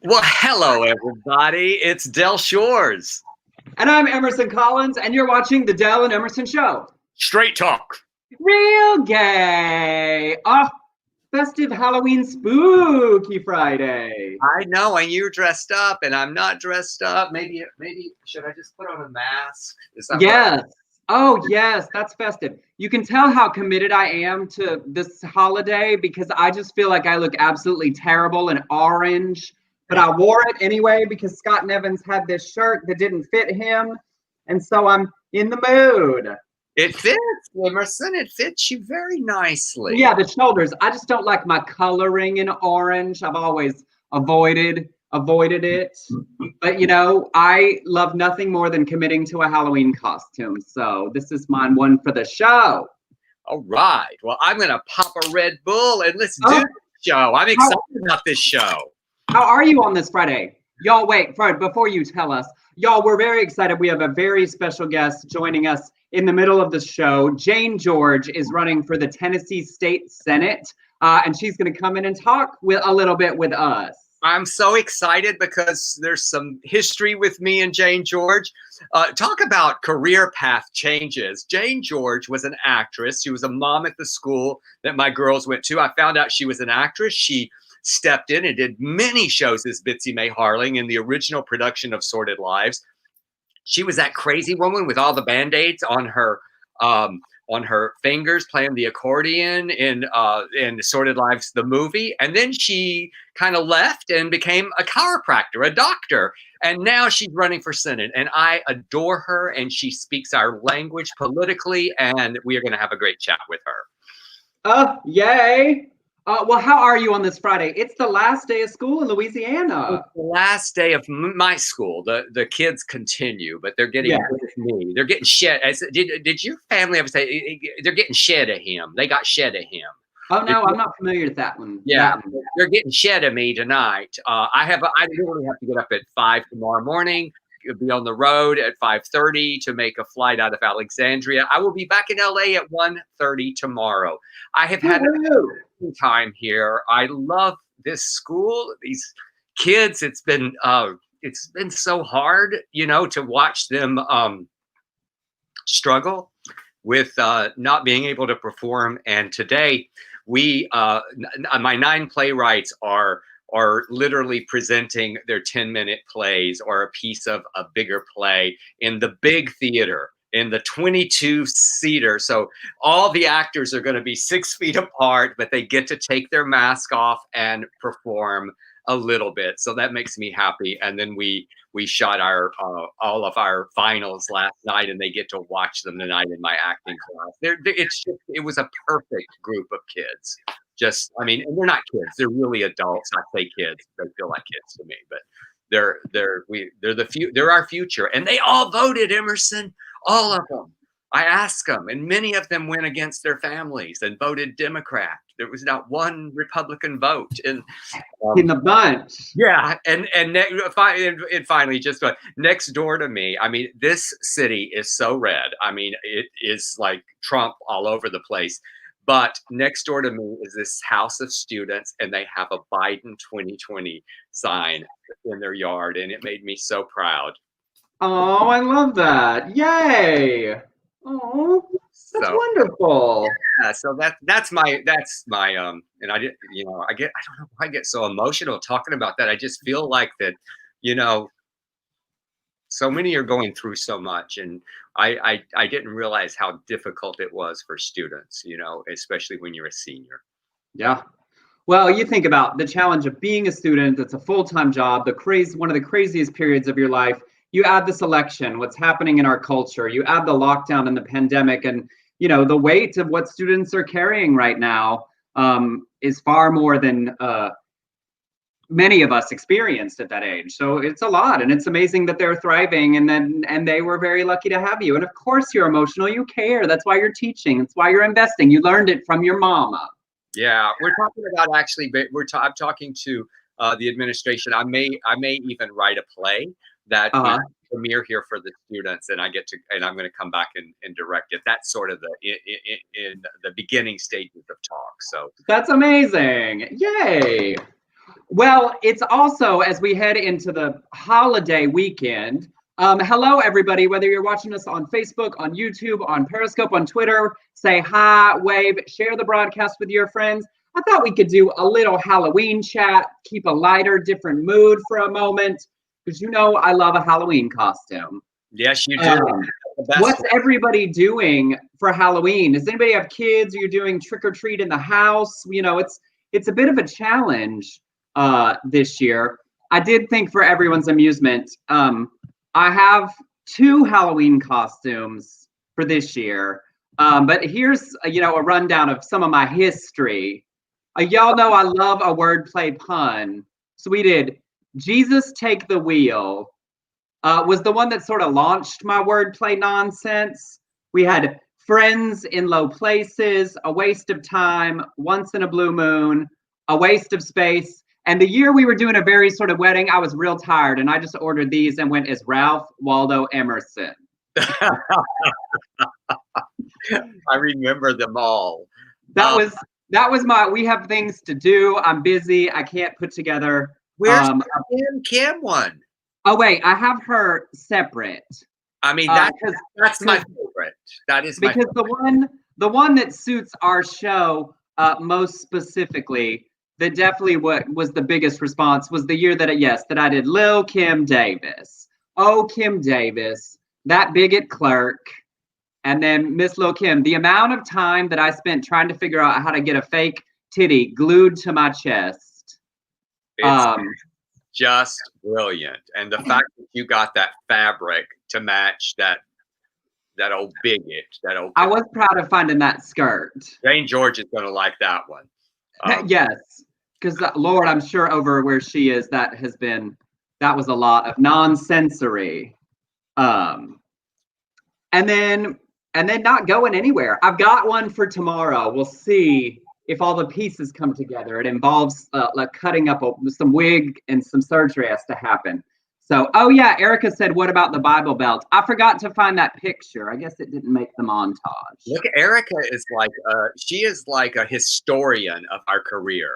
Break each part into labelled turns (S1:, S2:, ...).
S1: Well, hello, everybody. It's Del Shores.
S2: And I'm Emerson Collins, and you're watching The Del and Emerson Show.
S1: Straight talk.
S2: Real gay. Oh, festive Halloween spooky Friday.
S1: I know, and you're dressed up, and I'm not dressed up. Maybe should I just put on a mask? Is that
S2: Yes. Oh, yes, that's festive. You can tell how committed I am to this holiday because I just feel like I look absolutely terrible in orange. But I wore it anyway because Scott Nevins had this shirt that didn't fit him. And so I'm in the mood.
S1: It fits, Emerson. It fits you very nicely.
S2: Yeah, the shoulders. I just don't like my coloring in orange. I've always avoided it. But I love nothing more than committing to a Halloween costume. So this is mine one for the show.
S1: All right. Well, I'm gonna pop a Red Bull and let's do the show. I'm excited about this show.
S2: How are you on this Friday? Y'all, wait, Fred, before you tell us, y'all, we're very excited. We have a very special guest joining us in the middle of the show. Jane George is running for the Tennessee State Senate, and she's going to come in and talk a little bit with us.
S1: I'm so excited because there's some history with me and Jane George. Talk about career path changes. Jane George was an actress. She was a mom at the school that my girls went to. I found out she was an actress. She stepped in and did many shows as Bitsy Mae Harling in the original production of Sordid Lives. She was that crazy woman with all the Band-Aids on her fingers playing the accordion in Sordid Lives, the movie. And then she kind of left and became a chiropractor, a doctor. And now she's running for Senate. And I adore her, and she speaks our language politically, and we are going to have a great chat with her.
S2: Yay. Well, how are you on this Friday? It's the last day of school in Louisiana.
S1: It's the last day of my school. The kids continue, but they're getting with me. They're getting shed. Did your family ever say they're getting shed of him? They got shed of him.
S2: Oh no, I'm not familiar with that one.
S1: Yeah, they're getting shed of me tonight. I literally have to get up at 5 tomorrow morning. Be on the road at 5:30 to make a flight out of Alexandria. I will be back in LA at 1:30 tomorrow. I have had a time here. I love this school, these kids. It's been so hard, to watch them struggle with not being able to perform. And today, my 9 playwrights are literally presenting their 10-minute plays or a piece of a bigger play in the big theater, in the 22-seater. So all the actors are going to be 6 feet apart, but they get to take their mask off and perform a little bit. So that makes me happy. And then we shot all of our finals last night, and they get to watch them tonight in my acting class. It was a perfect group of kids. And they're not kids. They're really adults. I say kids. They feel like kids to me, but they're our future. And they all voted, Emerson. All of them. I asked them, and many of them went against their families and voted Democrat. There was not one Republican vote in
S2: the bunch.
S1: Yeah, and finally, just next door to me. This city is so red. It is like Trump all over the place. But next door to me is this house of students, and they have a Biden 2020 sign in their yard, and it made me so proud.
S2: Oh, I love that! Yay! Oh, that's wonderful.
S1: Yeah, so that's my and I don't know why I get so emotional talking about that. I just feel like that, so many are going through so much, and I didn't realize how difficult it was for students, especially when you're a senior.
S2: Yeah. Well, you think about the challenge of being a student. It's a full-time job, one of the craziest periods of your life. You add this election, what's happening in our culture, you add the lockdown and the pandemic, and the weight of what students are carrying right now is far more than many of us experienced at that age. So it's a lot, and it's amazing that they're thriving, and they were very lucky to have you. And of course you're emotional, you care. That's why you're teaching. That's why you're investing. You learned it from your mama.
S1: Yeah, we're talking about I'm talking to the administration. I may even write a play that premiere here for the students, and I'm going to come back and direct it. That's sort of in the beginning stages of talk. So
S2: that's amazing. Yay. Well, it's also as we head into the holiday weekend. Hello, everybody, whether you're watching us on Facebook, on YouTube, on Periscope, on Twitter, say hi, wave, share the broadcast with your friends. I thought we could do a little Halloween chat, keep a lighter, different mood for a moment, because you know I love a Halloween costume.
S1: Yes, you do.
S2: What's everybody doing for Halloween? Does anybody have kids? Are you doing trick or treat in the house? You know, it's a bit of a challenge this year. I did think for everyone's amusement, I have 2 Halloween costumes for this year. But here's a rundown of some of my history. Y'all know I love a wordplay pun. So we did Jesus Take the Wheel. Was the one that sort of launched my wordplay nonsense. We had Friends in Low Places, A Waste of Time, Once in a Blue Moon, A Waste of Space. And the year we were doing a very sort of wedding, I was real tired and I just ordered these and went as Ralph Waldo Emerson.
S1: I remember them all.
S2: That was my, we have things to do. I'm busy. I can't put together.
S1: Where's Kim one?
S2: Oh wait, I have her separate.
S1: I mean, that's my favorite. That is my favorite.
S2: the one that suits our show most specifically, that definitely what was the biggest response was the year that I did Lil Kim Davis. Oh, Kim Davis, that bigot clerk, and then Miss Lil Kim. The amount of time that I spent trying to figure out how to get a fake titty glued to my chest.
S1: It's just brilliant, and the fact that you got that fabric to match that old bigot,
S2: I was proud of finding that skirt.
S1: Jane George is going to like that one.
S2: Yes, because Lord, I'm sure over where she is, that was a lot of non-sensory, and then not going anywhere. I've got one for tomorrow. We'll see if all the pieces come together. It involves like cutting up some wig and some surgery has to happen. So, oh yeah, Erica said, what about the Bible Belt? I forgot to find that picture. I guess it didn't make the montage.
S1: Look, Erica is she is like a historian of our career.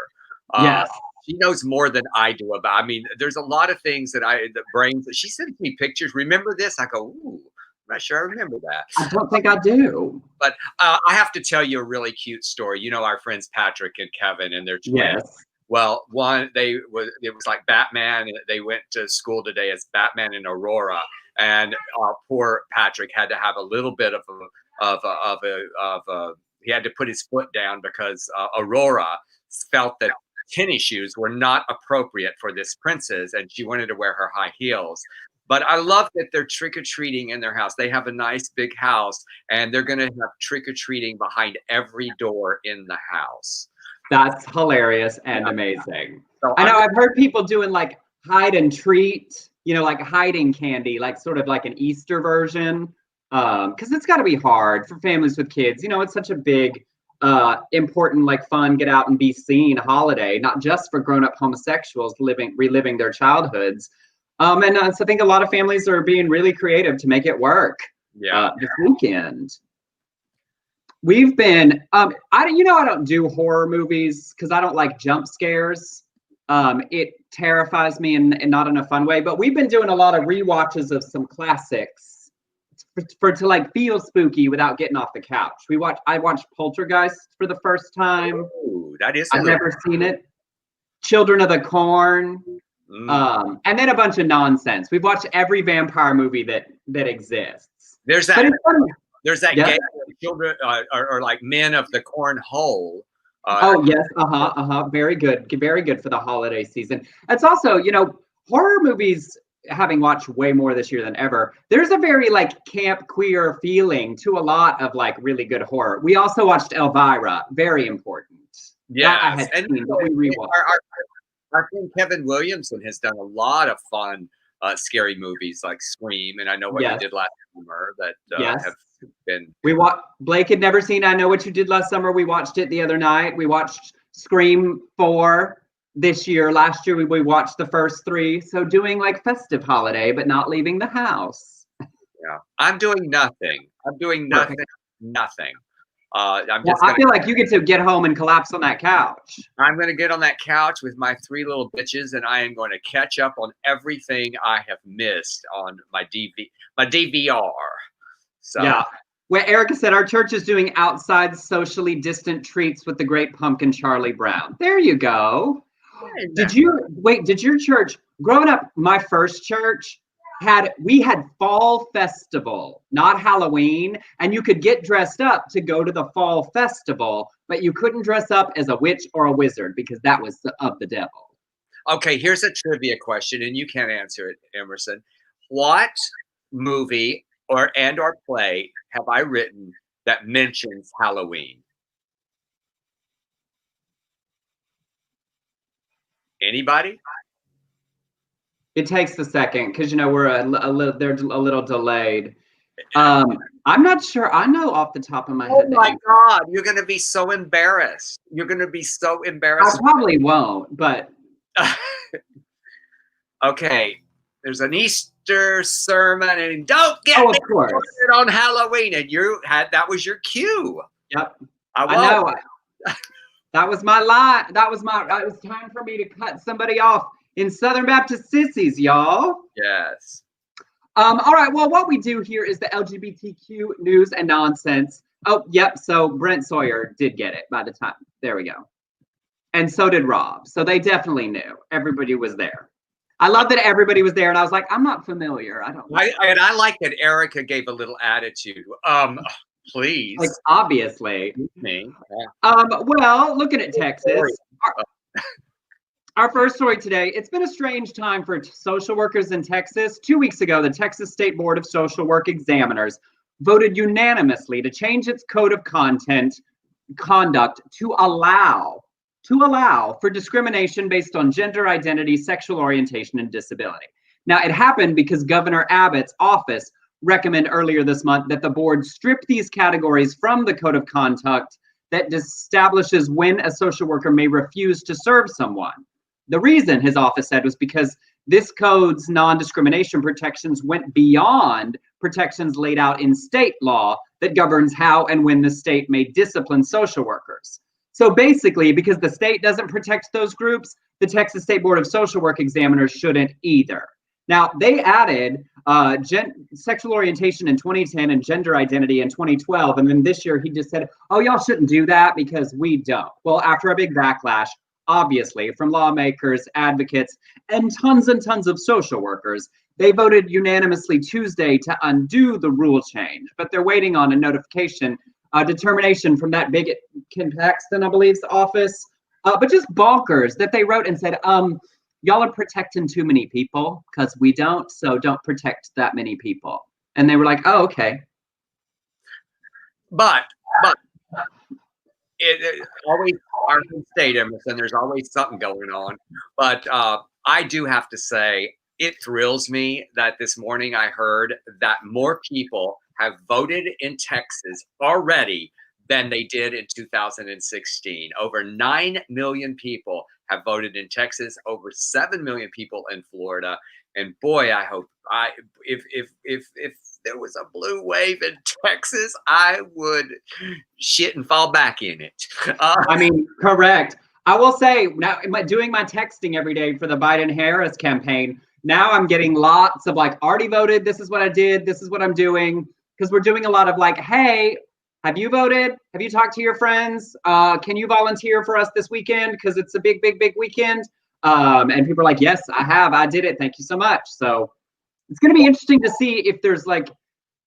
S2: Yes.
S1: She knows more than I do about. I mean, there's a lot of things that she sends me pictures. Remember this? I go, ooh, I'm not sure I remember that.
S2: I don't think I do.
S1: But I have to tell you a really cute story. You know, our friends Patrick and Kevin and their twins.
S2: Yes.
S1: Well, it was like Batman. They went to school today as Batman and Aurora, and poor Patrick had to have a little bit he had to put his foot down because Aurora felt that tennis shoes were not appropriate for this princess, and she wanted to wear her high heels. But I love that they're trick-or-treating in their house. They have a nice big house, and they're going to have trick-or-treating behind every door in the house.
S2: That's hilarious and amazing. So I know I've heard people doing like hide and treat, like hiding candy, like sort of like an Easter version. Because it's got to be hard for families with kids. It's such a big, important, like fun, get out and be seen holiday, not just for grown-up homosexuals reliving their childhoods. So I think a lot of families are being really creative to make it work. This weekend. We've been, I don't do horror movies because I don't like jump scares. It terrifies me and not in a fun way, but we've been doing a lot of rewatches of some classics to like feel spooky without getting off the couch. I watched Poltergeist for the first time.
S1: Ooh, that is.
S2: I've never seen it. Children of the Corn. And then a bunch of nonsense. We've watched every vampire movie that exists.
S1: There's that. There's that
S2: yes.
S1: game where children are like men of the cornhole.
S2: Oh yes, very good for the holiday season. It's also, horror movies. Having watched way more this year than ever, there's a very like camp queer feeling to a lot of like really good horror. We also watched Elvira, very important.
S1: Yeah,
S2: and we rewatched.
S1: Our friend Kevin Williamson has done a lot of fun, scary movies like Scream, and I Know What You Did Last Summer that have been.
S2: Blake had never seen I Know What You Did Last Summer. We watched it the other night. We watched Scream 4 this year. Last year we watched the first 3. So doing like festive holiday, but not leaving the house.
S1: Yeah, I'm doing nothing. Nothing.
S2: Well, I feel like you get to get home and collapse on that couch.
S1: I'm going to get on that couch with my 3 little bitches, and I am going to catch up on everything I have missed on my DVR. So.
S2: Yeah. Well, Erica said our church is doing outside socially distant treats with the great pumpkin Charlie Brown. There you go. Did your church, growing up, my first church, we had fall festival, not Halloween, and you could get dressed up to go to the fall festival, but you couldn't dress up as a witch or a wizard because that was of the devil.
S1: Okay, here's a trivia question, and you can't answer it, Emerson. What movie or play have I written that mentions Halloween? Anybody?
S2: It takes a second because we're they're a little delayed. I'm not sure. I know off the top of my head.
S1: Oh my God, you're going to be so embarrassed. You're going to be so embarrassed.
S2: I probably won't, but
S1: okay. There's an Easter sermon, and don't get me started on Halloween. And that was your cue.
S2: Yep, I know. That was my lie. It was time for me to cut somebody off in Southern Baptist Sissies, y'all.
S1: Yes.
S2: All right. Well, what we do here is the LGBTQ news and nonsense. Oh, yep. So Brent Sawyer did get it by the time. There we go. And so did Rob. So they definitely knew. Everybody was there. I love that everybody was there, and I was like, I'm not familiar. I don't know.
S1: And I like that Erica gave a little attitude. Please.
S2: Like, obviously.
S1: Me.
S2: Well, looking at Texas. Our first story today, it's been a strange time for social workers in Texas. 2 weeks ago, the Texas State Board of Social Work Examiners voted unanimously to change its code of conduct to allow for discrimination based on gender identity, sexual orientation, and disability. Now, it happened because Governor Abbott's office recommended earlier this month that the board strip these categories from the code of conduct that establishes when a social worker may refuse to serve someone. The reason, his office said, was because this code's non-discrimination protections went beyond protections laid out in state law that governs how and when the state may discipline social workers. So basically, because the state doesn't protect those groups, the Texas State Board of Social Work Examiners shouldn't either. Now, they added sexual orientation in 2010 and gender identity in 2012. And then this year, he just said, oh, y'all shouldn't do that because we don't. Well, after a big backlash, obviously, from lawmakers, advocates, and tons of social workers, they voted unanimously Tuesday to undo the rule change. But they're waiting on a determination from that Bigot Kim Paxton, I believe's office. But just bonkers that they wrote and said, y'all are protecting too many people because we don't, so don't protect that many people. And they were like, oh, okay.
S1: But it always, our state, Emerson, there's always something going on. But I do have to say, it thrills me that this morning I heard that more people have voted in Texas already than they did in 2016. Over 9 million people have voted in Texas, over 7 million people in Florida. And boy, I hope if there was a blue wave in Texas, I would shit and fall back in it.
S2: I mean, correct. I will say, now doing my texting every day for the Biden-Harris campaign, now I'm getting lots of like, already voted, this is what I did, this is what I'm doing. Because we're doing a lot of like, hey, have you voted? Have you talked to your friends? Can you volunteer for us this weekend? Because it's a big weekend. And people are like, yes, I have. I did it. Thank you so much. So it's going to be interesting to see if there's like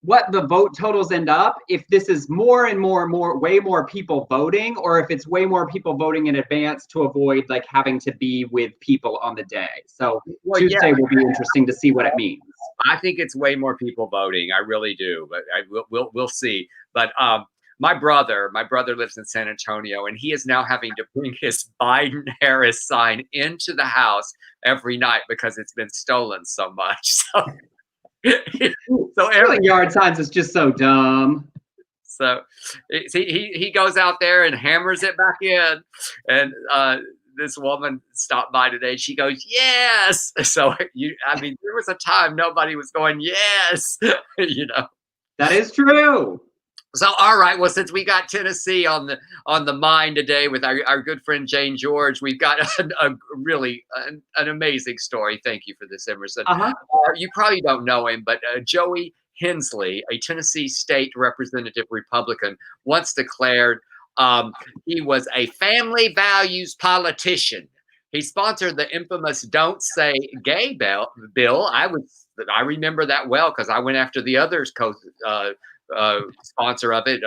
S2: what the vote totals end up, if this is more and more, way more people voting, or if it's way more people voting in advance to avoid like having to be with people on the day. So Tuesday will be interesting to see what it means.
S1: I think it's way more people voting. I really do, but we'll see. But my brother lives in San Antonio, and he is now having to bring his Biden-Harris sign into the house every night because it's been stolen so much. So
S2: every yard signs is just so dumb.
S1: So he goes out there and hammers it back in, and this woman stopped by today. She goes, yes. So there was a time nobody was going, yes.
S2: That is true.
S1: So, all right. Well, since we got Tennessee on the mind today with our good friend Jane George, we've got a really an amazing story. Thank you for this, Emerson.
S2: Uh-huh.
S1: You probably don't know him, but Joey Hensley, a Tennessee state representative Republican, once declared he was a family values politician. He sponsored the infamous "Don't Say Gay" bill. I remember that well because I went after the others sponsor of it,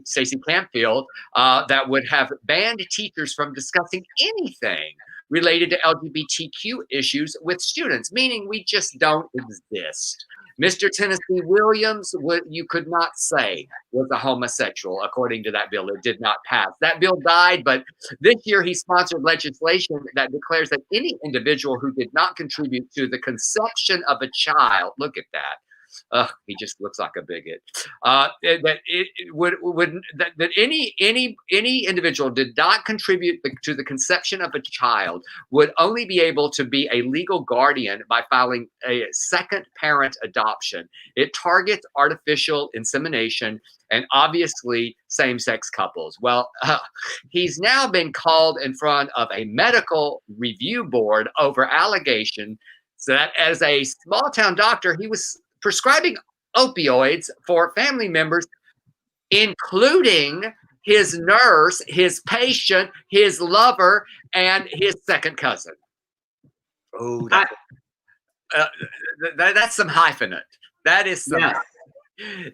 S1: Stacey Campfield, that would have banned teachers from discussing anything related to LGBTQ issues with students, meaning we just don't exist. Mr. Tennessee Williams, what you could not say was a homosexual, according to that bill. It did not pass. That bill died, but this year he sponsored legislation that declares that any individual who did not contribute to the conception of a child, look at that, he just looks like a bigot. That any individual did not contribute to the conception of a child would only be able to be a legal guardian by filing a second parent adoption. It targets artificial insemination and obviously same-sex couples. Well, he's now been called in front of a medical review board over allegation that as a small-town doctor, he was prescribing opioids for family members, including his nurse, his patient, his lover, and his second cousin. Oh, that's some hyphenate. That is some.
S2: Yeah.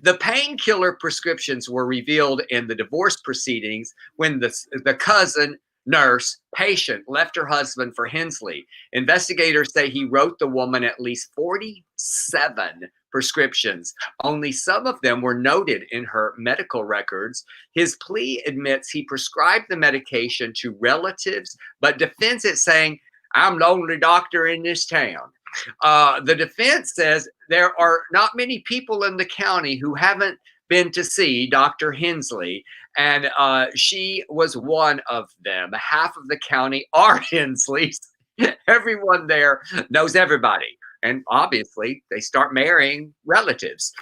S1: The painkiller prescriptions were revealed in the divorce proceedings when the cousin, nurse, patient left her husband for Hensley. Investigators say he wrote the woman at least 47 prescriptions. Only some of them were noted in her medical records. His plea admits he prescribed the medication to relatives, but defends it, saying, "I'm the only doctor in this town." The defense says there are not many people in the county who haven't been to see Dr. Hensley, and she was one of them. Half of the county are Hensleys. Everyone there knows everybody. And obviously, they start marrying relatives.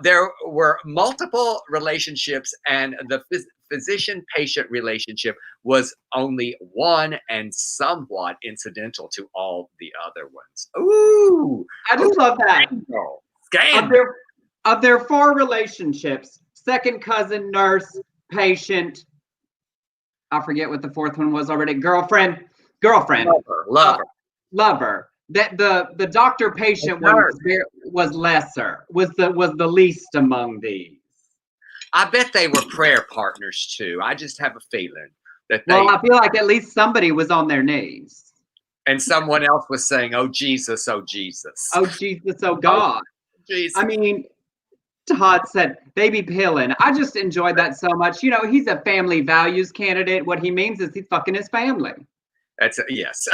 S1: There were multiple relationships, and the physician-patient relationship was only one and somewhat incidental to all the other ones. Ooh!
S2: I just love that.
S1: Scandal.
S2: Of their 4 relationships, second cousin, nurse, patient, I forget what the 4th one was already, girlfriend, lover. That the doctor patient one was lesser, was the least among these.
S1: I bet they were prayer partners too. I just have a feeling that they.
S2: Well, I feel like at least somebody was on their knees.
S1: And someone else was saying, "Oh Jesus, oh Jesus,
S2: oh Jesus, oh God."
S1: Oh, Jesus.
S2: I mean, Todd said, "Baby pillin'." I just enjoyed that so much. You know, he's a family values candidate. What he means is he's fucking his family.
S1: Yes.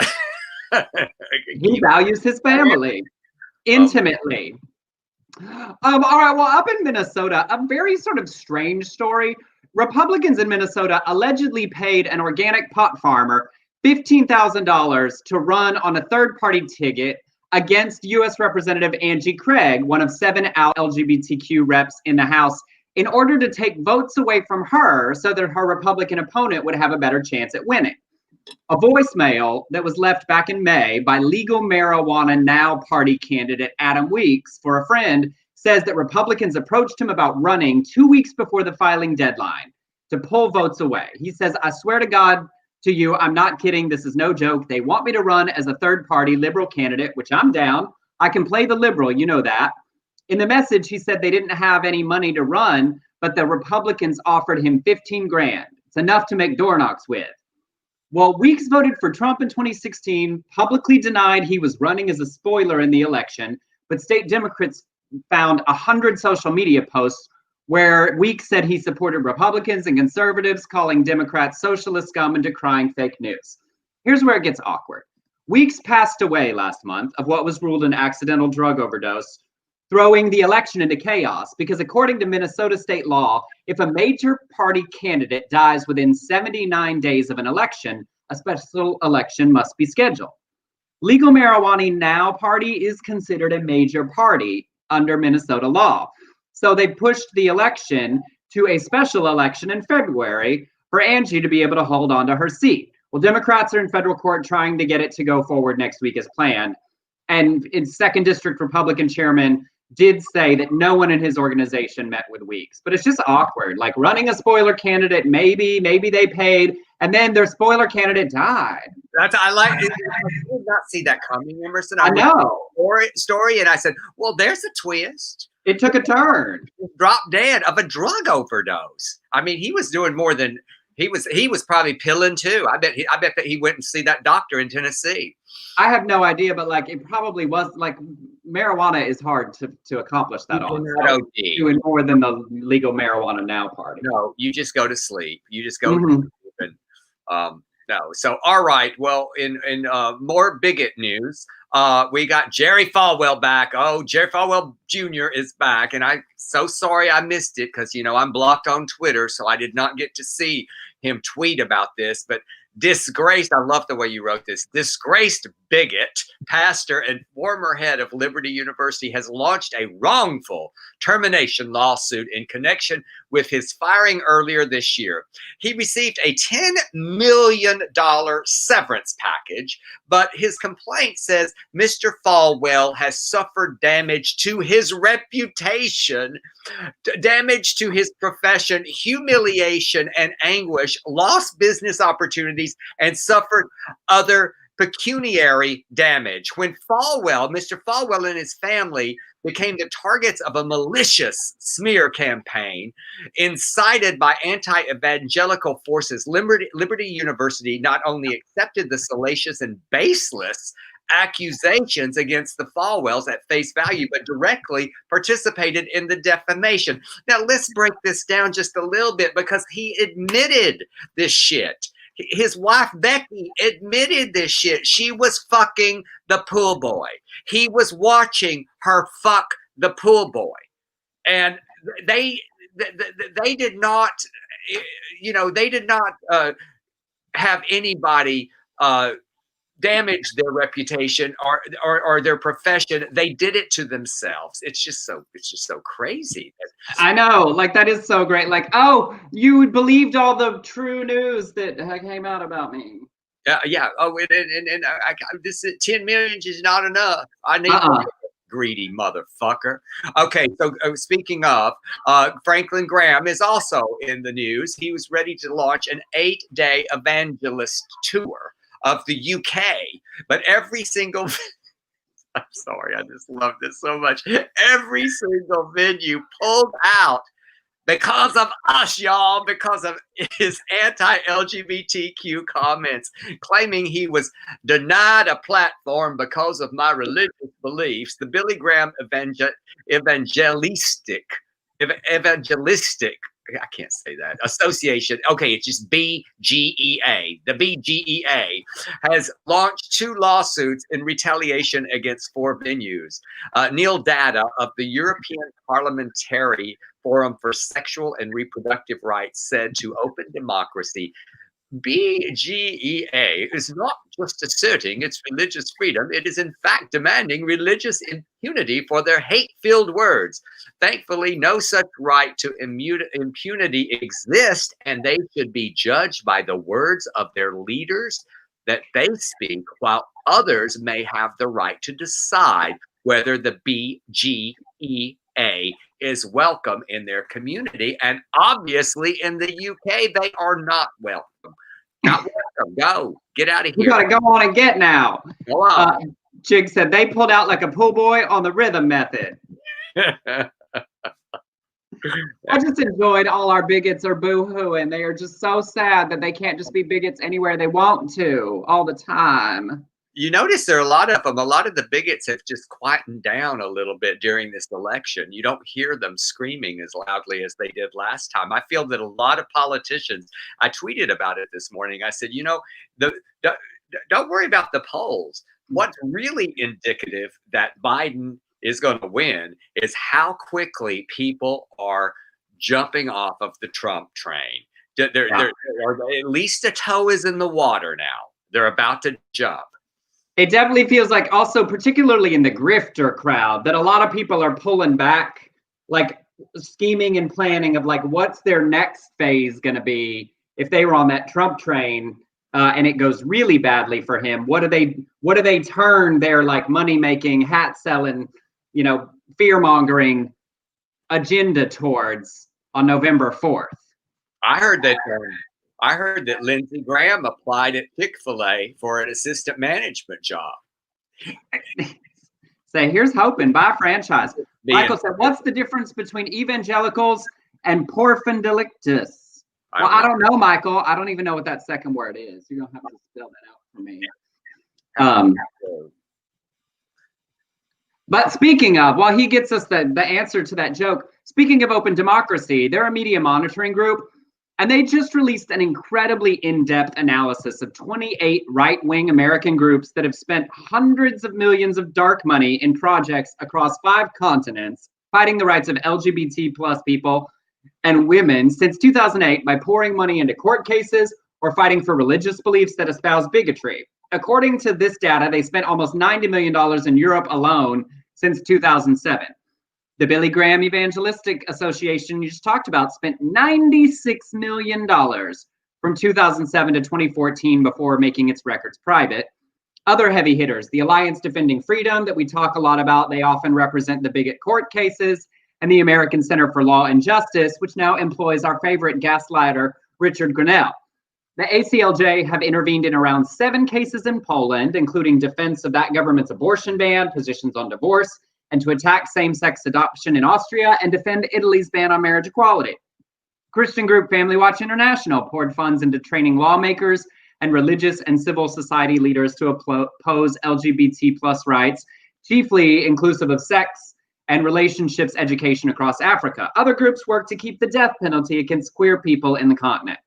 S2: He values his family intimately. All right. Well, up in Minnesota, a very sort of strange story. Republicans in Minnesota allegedly paid an organic pot farmer $15,000 to run on a third-party ticket against U.S. Representative Angie Craig, one of 7 LGBTQ reps in the House, in order to take votes away from her so that her Republican opponent would have a better chance at winning. A voicemail that was left back in May by Legal Marijuana Now party candidate Adam Weeks for a friend says that Republicans approached him about running 2 weeks before the filing deadline to pull votes away. He says, "I swear to God to you, I'm not kidding. This is no joke. They want me to run as a third-party liberal candidate, which I'm down. I can play the liberal, you know that." In the message, he said they didn't have any money to run, but the Republicans offered him 15 grand. It's enough to make door knocks with. Well, Weeks voted for Trump in 2016, publicly denied he was running as a spoiler in the election, but state Democrats found 100 social media posts where Weeks said he supported Republicans and conservatives, calling Democrats socialist scum and decrying fake news. Here's where it gets awkward. Weeks passed away last month of what was ruled an accidental drug overdose, throwing the election into chaos because according to Minnesota state law, if a major party candidate dies within 79 days of an election, a special election must be scheduled. Legal Marijuana Now party is considered a major party under Minnesota law. So they pushed the election to a special election in February for Angie to be able to hold on to her seat. Well, Democrats are in federal court trying to get it to go forward next week as planned. And its 2nd District Republican chairman did say that no one in his organization met with Weeks. But it's just awkward. Like running a spoiler candidate, maybe they paid, and then their spoiler candidate died.
S1: I like it. I did not see that coming, Emerson.
S2: I know.
S1: Story, and I said, well, there's a twist.
S2: It took a turn.
S1: Dropped dead of a drug overdose. I mean, he was doing more than he was probably pilling too. I bet that he went and see that doctor in Tennessee.
S2: I have no idea, but like it probably was like marijuana is hard to accomplish that on. Doing more than the legal marijuana now party.
S1: No, you just go to sleep. You just go to sleep and no. So all right. Well, in more Bigot news, we got Jerry Falwell back. Oh, Jerry Falwell Jr. is back, and I'm so sorry I missed it because I'm blocked on Twitter, so I did not get to see him tweet about this. But disgraced, I love the way you wrote this. Disgraced bigot, pastor, and former head of Liberty University has launched a wrongful termination lawsuit in connection with his firing earlier this year. He received a $10 million severance package, but his complaint says Mr. Falwell has suffered damage to his reputation, damage to his profession, humiliation and anguish, lost business opportunities, and suffered other pecuniary damage. When Mr. Falwell and his family became the targets of a malicious smear campaign incited by anti-evangelical forces, Liberty University not only accepted the salacious and baseless accusations against the Falwells at face value, but directly participated in the defamation. Now, let's break this down just a little bit because he admitted this shit. His wife, Becky, admitted this shit. She was fucking the pool boy. He was watching her fuck the pool boy. And they did not, have anybody damage their reputation or their profession. They did it to themselves. It's just so crazy.
S2: I know, like that is so great. Like, oh, you believed all the true news that came out about me.
S1: Yeah. Oh, and this 10 million is not enough. I need greedy motherfucker. Okay, so speaking of, Franklin Graham is also in the news. He was ready to launch an 8-day evangelist tour of the UK, but every single I'm sorry, I just love this so much. Every single venue pulled out because of us, y'all, because of his anti-LGBTQ comments, claiming he was denied a platform because of my religious beliefs. The Billy Graham evangelistic, I can't say that, association, okay, it's just BGEA. The BGEA has launched 2 lawsuits in retaliation against 4 venues. Neil Data of the European Parliamentary Forum for Sexual and Reproductive Rights said to Open Democracy, BGEA is not just asserting its religious freedom, it is in fact demanding religious impunity for their hate-filled words. Thankfully, no such right to impunity exists, and they should be judged by the words of their leaders that they speak, while others may have the right to decide whether the BGEA is welcome in their community. And obviously in the UK, they are not welcome. Not welcome. Go. Get out of here.
S2: You gotta go on and get now.
S1: Go on.
S2: Jig said they pulled out like a pool boy on the rhythm method. I just enjoyed all our bigots are boo-hooing. They are just so sad that they can't just be bigots anywhere they want to all the time.
S1: You notice there are a lot of them. A lot of the bigots have just quietened down a little bit during this election. You don't hear them screaming as loudly as they did last time. I feel that a lot of politicians, I tweeted about it this morning. I said, don't worry about the polls. What's really indicative that Biden is going to win is how quickly people are jumping off of the Trump train. They're at least a toe is in the water now. They're about to jump.
S2: It definitely feels like also, particularly in the grifter crowd, that a lot of people are pulling back. Like scheming and planning of like what's their next phase going to be if they were on that Trump train and it goes really badly for him. What do they turn their like money making, hat selling, fear mongering agenda towards on November 4th?
S1: I heard that Lindsey Graham applied at Chick-fil-A for an assistant management job.
S2: Say, here's hoping. Buy a franchise. Michael said, what's the difference between evangelicals and porphindelictus? Well, I don't know, Michael. I don't even know what that second word is. You're going to have to spell that out for me. But speaking of, while he gets us the answer to that joke, speaking of open democracy, they're a media monitoring group, and they just released an incredibly in-depth analysis of 28 right-wing American groups that have spent hundreds of millions of dark money in projects across 5 continents, fighting the rights of LGBT plus people and women since 2008 by pouring money into court cases or fighting for religious beliefs that espouse bigotry. According to this data, they spent almost $90 million in Europe alone since 2007. The Billy Graham Evangelistic Association you just talked about spent $96 million from 2007 to 2014 before making its records private. Other heavy hitters, the Alliance Defending Freedom that we talk a lot about, they often represent the Bigot court cases, and the American Center for Law and Justice, which now employs our favorite gaslighter, Richard Grenell. The ACLJ have intervened in around 7 cases in Poland, including defense of that government's abortion ban, positions on divorce, and to attack same-sex adoption in Austria and defend Italy's ban on marriage equality. Christian group Family Watch International poured funds into training lawmakers and religious and civil society leaders to oppose LGBT plus rights, chiefly inclusive of sex and relationships education across Africa. Other groups work to keep the death penalty against queer people in the continent.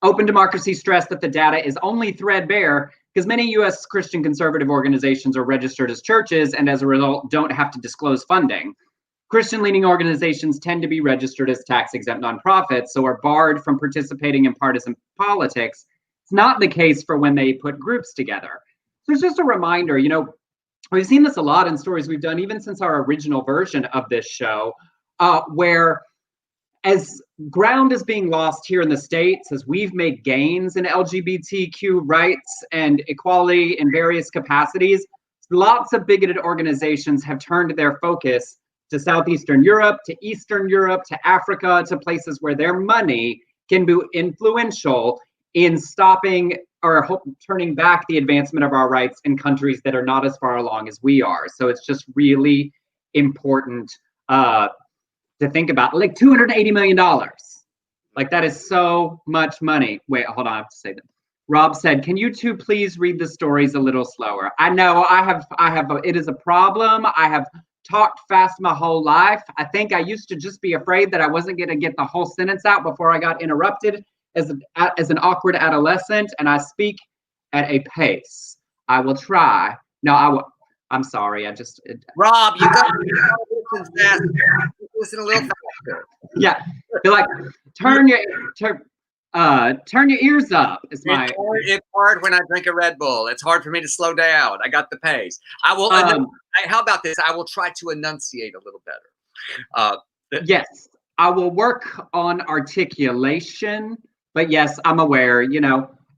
S2: Open Democracy stressed that the data is only threadbare because many U.S. Christian conservative organizations are registered as churches and as a result don't have to disclose funding. Christian-leaning organizations tend to be registered as tax-exempt nonprofits, so are barred from participating in partisan politics. It's not the case for when they put groups together. So it's just a reminder, we've seen this a lot in stories we've done, even since our original version of this show, where as ground is being lost here in the States, as we've made gains in LGBTQ rights and equality in various capacities, lots of bigoted organizations have turned their focus to Southeastern Europe, to Eastern Europe, to Africa, to places where their money can be influential in stopping or turning back the advancement of our rights in countries that are not as far along as we are. So it's just really important to think about, like $280 million. Like that is so much money. Wait, hold on, I have to say that. Rob said, can you two please read the stories a little slower? I know it is a problem. I have talked fast my whole life. I think I used to just be afraid that I wasn't going to get the whole sentence out before I got interrupted as an awkward adolescent, and I speak at a pace. I will try. No, I'm sorry.
S1: Rob, you got to listen faster. Listen a little faster.
S2: Yeah, they're like, turn your ears up. It's
S1: hard when I drink a Red Bull. It's hard for me to slow down. I got the pace. I will. How about this? I will try to enunciate a little better.
S2: Yes, I will work on articulation. But yes, I'm aware.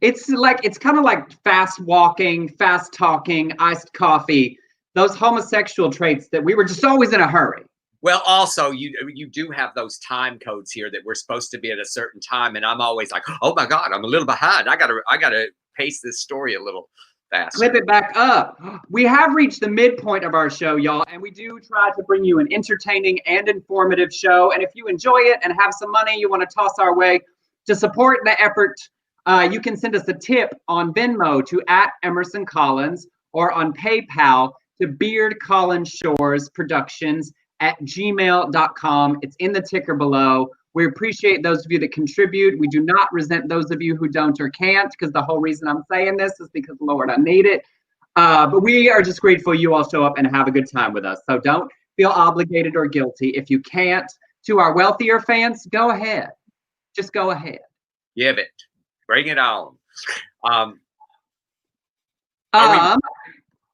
S2: It's kind of like fast walking, fast talking, iced coffee. Those homosexual traits that we were just always in a hurry.
S1: Well, also, you do have those time codes here that we're supposed to be at a certain time, and I'm always like, oh my God, I'm a little behind. I gotta pace this story a little faster.
S2: Clip it back up. We have reached the midpoint of our show, y'all, and we do try to bring you an entertaining and informative show. And if you enjoy it and have some money you want to toss our way to support the effort, you can send us a tip on Venmo to @Emerson Collins or on PayPal to Beard Collins Shores Productions @gmail.com. It's in the ticker below. We appreciate those of you that contribute. We do not resent those of you who don't or can't, because the whole reason I'm saying this is because, Lord, I need it. But we are just grateful you all show up and have a good time with us. So don't feel obligated or guilty. If you can't, to our wealthier fans, go ahead. Just go ahead.
S1: Give it. Bring it on.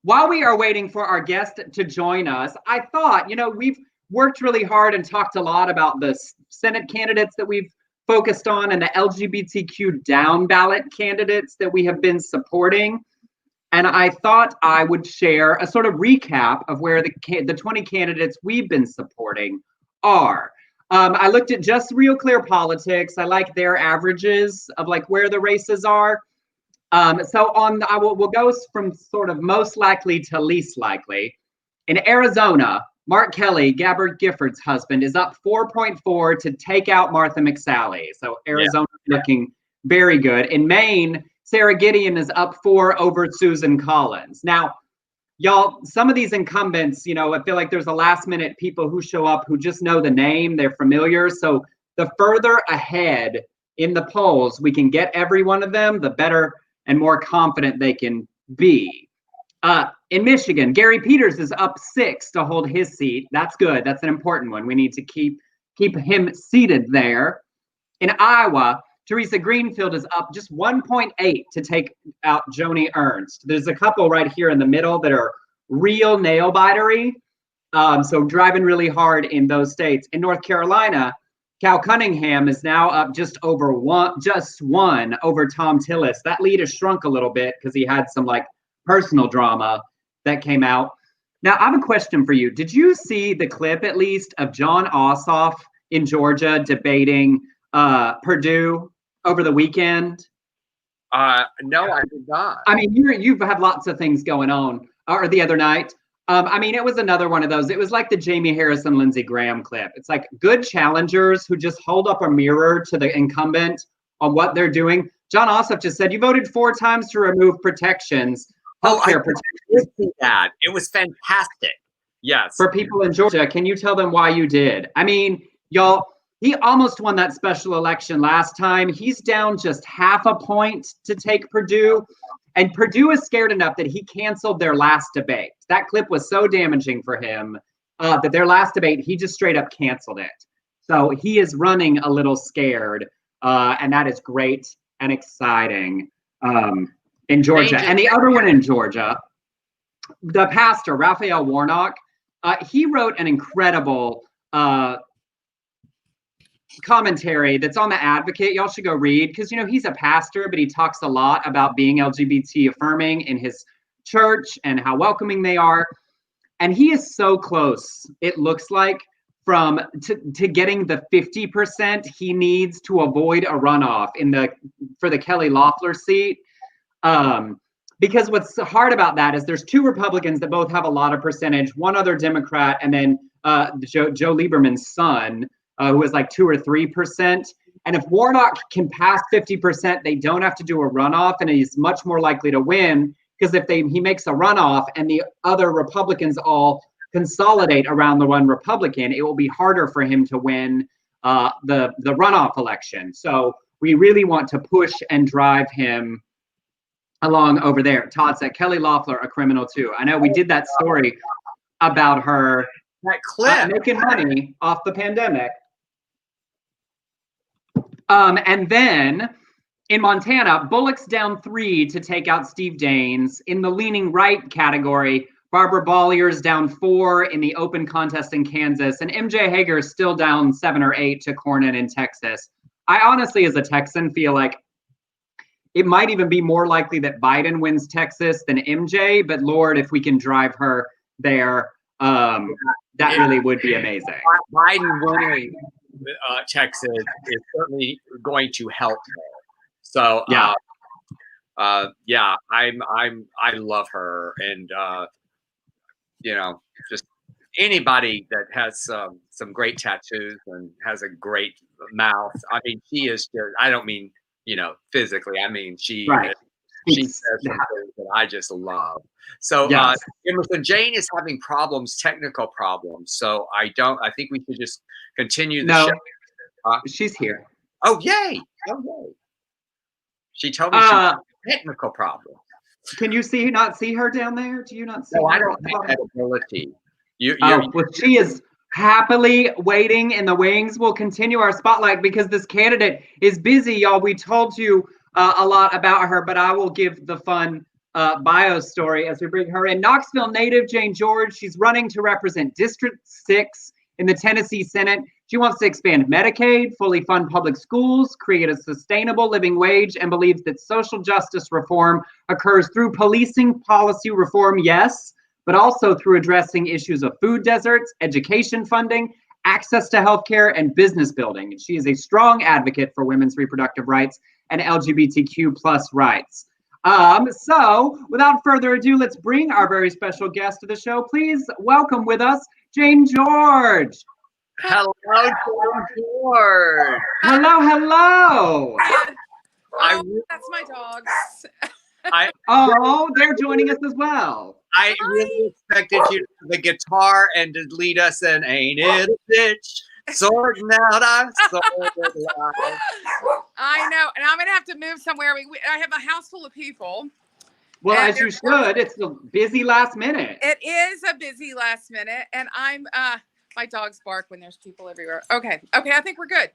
S2: While we are waiting for our guest to join us, I thought, worked really hard and talked a lot about the Senate candidates that we've focused on and the LGBTQ down ballot candidates that we have been supporting. And I thought I would share a sort of recap of where the 20 candidates we've been supporting are. I looked at just Real Clear Politics. I like their averages of like where the races are. So we'll go from sort of most likely to least likely. In Arizona, Mark Kelly, Gabbard Gifford's husband, is up 4.4 to take out Martha McSally. So Arizona looking very good. In Maine, Sarah Gideon is up 4 over Susan Collins. Now, y'all, some of these incumbents, I feel like there's a last minute people who show up who just know the name, they're familiar. So the further ahead in the polls we can get every one of them, the better and more confident they can be. In Michigan, Gary Peters is up 6 to hold his seat. That's good. That's an important one. We need to keep him seated there. In Iowa, Teresa Greenfield is up just 1.8 to take out Joni Ernst. There's a couple right here in the middle that are real nail bitery. So driving really hard in those states. In North Carolina, Cal Cunningham is now up just one over Tom Tillis. That lead has shrunk a little bit because he had some like personal drama that came out. Now, I have a question for you. Did you see the clip, at least, of John Ossoff in Georgia debating Purdue over the weekend?
S1: No, I did not.
S2: I mean, you've had lots of things going on, or the other night. I mean, it was another one of those. It was like the Jamie Harrison, Lindsey Graham clip. It's like good challengers who just hold up a mirror to the incumbent on what they're doing. John Ossoff just said, you voted 4 times to remove protections. Healthcare protections.
S1: That. It was fantastic. Yes.
S2: For people in Georgia, can you tell them why you did? I mean, y'all, he almost won that special election last time. He's down just half a point to take Purdue. And Purdue is scared enough that he canceled their last debate. That clip was so damaging for him that their last debate, he just straight up canceled it. So he is running a little scared. And that is great and exciting. In Georgia. And the other one in Georgia, the pastor, Raphael Warnock, he wrote an incredible commentary that's on The Advocate. Y'all should go read because, he's a pastor, but he talks a lot about being LGBT affirming in his church and how welcoming they are. And he is so close, it looks like, to getting the 50% he needs to avoid a runoff for the Kelly Loeffler seat. Because what's hard about that is there's 2 Republicans that both have a lot of percentage, one other Democrat, and then Joe Lieberman's son, who is like 2 or 3%. And if Warnock can pass 50%, they don't have to do a runoff, and he's much more likely to win. Because if he makes a runoff and the other Republicans all consolidate around the one Republican, it will be harder for him to win the runoff election. So we really want to push and drive him along over there. Todd said, Kelly Loeffler, a criminal too. I know we did that story about her
S1: that clip
S2: making money off the pandemic. And then in Montana, Bullock's down 3 to take out Steve Daines. In the leaning right category, Barbara Bollier's down 4 in the open contest in Kansas, and MJ Hager is still down 7 or 8 to Cornyn in Texas. I honestly, as a Texan, feel like it might even be more likely that Biden wins Texas than MJ, but Lord, if we can drive her there, that really would be amazing.
S1: Biden winning Texas is certainly going to help her. So I love her, and just anybody that has some great tattoos and has a great mouth. I mean, she is just, I don't mean physically. I mean, she says some things that I just love. So Emerson, Jane is having technical problems. So I think we should just continue the show.
S2: She's here.
S1: Oh, yay. She told me she had technical problems.
S2: Can you not see her down there? Do you not see her?
S1: No, I don't have that ability.
S2: Well, she is happily waiting in the wings. We'll continue our spotlight because this candidate is busy, y'all. We told you a lot about her, but I will give the fun bio story as we bring her in. Knoxville native Jane George. She's running to represent District 6 In the Tennessee Senate, she wants to expand Medicaid, fully fund public schools, create a sustainable living wage, and believes that social justice reform occurs through policing policy reform, yes, but also through addressing issues of food deserts, education funding, access to healthcare, and business building. And she is a strong advocate for women's reproductive rights and LGBTQ plus rights. So without further ado, let's bring our very special guest to the show. Please welcome with us, Jane George.
S1: Hello, Jane George.
S2: Hello, hello.
S3: Oh, that's my dogs.
S2: They're joining us as well.
S1: I really expected you to have the guitar and to lead us in "Ain't It a Bitch?" Sorting out our soul life.
S3: I know, and I'm gonna have to move somewhere. I have a house full of people.
S2: Well, as you should. It's a busy last minute.
S3: It is a busy last minute, and my dogs bark when there's people everywhere. Okay, I think we're good.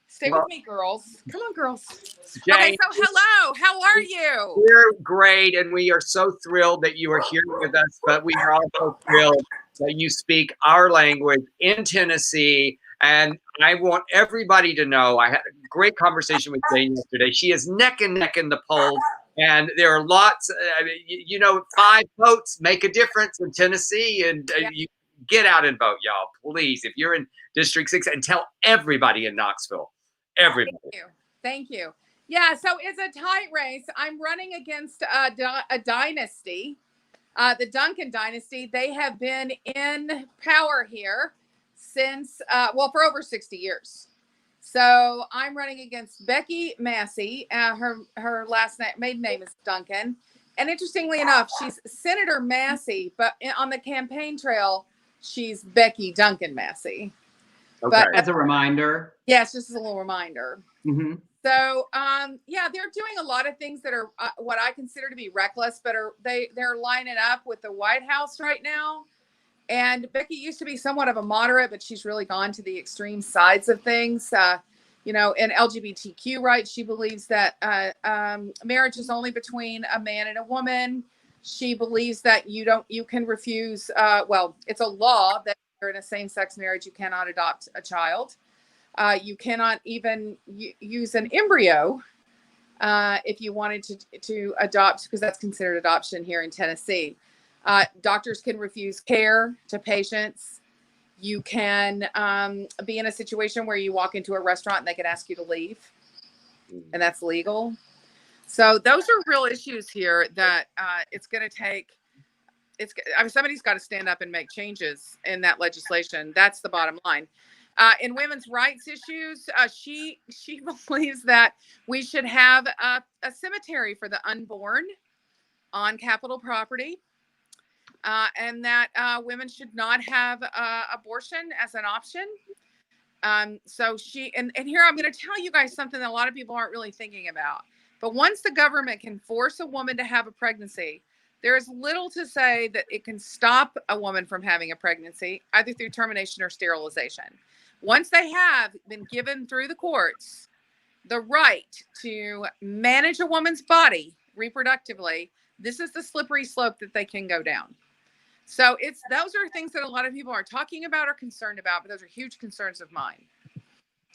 S3: Stay with me, girls. Come on, girls.
S1: Jane,
S3: okay, so hello. How are you?
S1: We're great, and we are so thrilled that you are here with us, but we are also thrilled that you speak our language in Tennessee. And I want everybody to know, I had a great conversation with Jane yesterday. She is neck and neck in the polls, and there are lots, 5 votes make a difference in Tennessee, and you get out and vote, y'all, please. If you're in District 6, and tell everybody in Knoxville. Everybody.
S3: Thank you. Yeah, so it's a tight race. I'm running against a dynasty, the Duncan dynasty. They have been in power here since, for over 60 years. So I'm running against Becky Massey. Her maiden name is Duncan. And interestingly enough, she's Senator Massey, but on the campaign trail, she's Becky Duncan Massey.
S2: Okay. But as a reminder.
S3: Yes, just as a little reminder.
S2: Mm-hmm.
S3: So, they're doing a lot of things that are what I consider to be reckless, but they're lining up with the White House right now. And Becky used to be somewhat of a moderate, but she's really gone to the extreme sides of things. In LGBTQ rights, she believes that marriage is only between a man and a woman. She believes that you can refuse. It's a law that you're in a same-sex marriage, you cannot adopt a child. You cannot even use an embryo if you wanted to adopt, because that's considered adoption here in Tennessee. Doctors can refuse care to patients. You can be in a situation where you walk into a restaurant and they can ask you to leave, and that's legal. So those are real issues here that it's going to take. Somebody's got to stand up and make changes in that legislation. That's the bottom line. In women's rights issues, she believes that we should have a cemetery for the unborn on Capitol property, and that women should not have abortion as an option. So and here I'm going to tell you guys something that a lot of people aren't really thinking about. But once the government can force a woman to have a pregnancy, there is little to say that it can stop a woman from having a pregnancy, either through termination or sterilization. Once they have been given through the courts the right to manage a woman's body reproductively, this is the slippery slope that they can go down. So those are things that a lot of people are talking about or concerned about, but those are huge concerns of mine.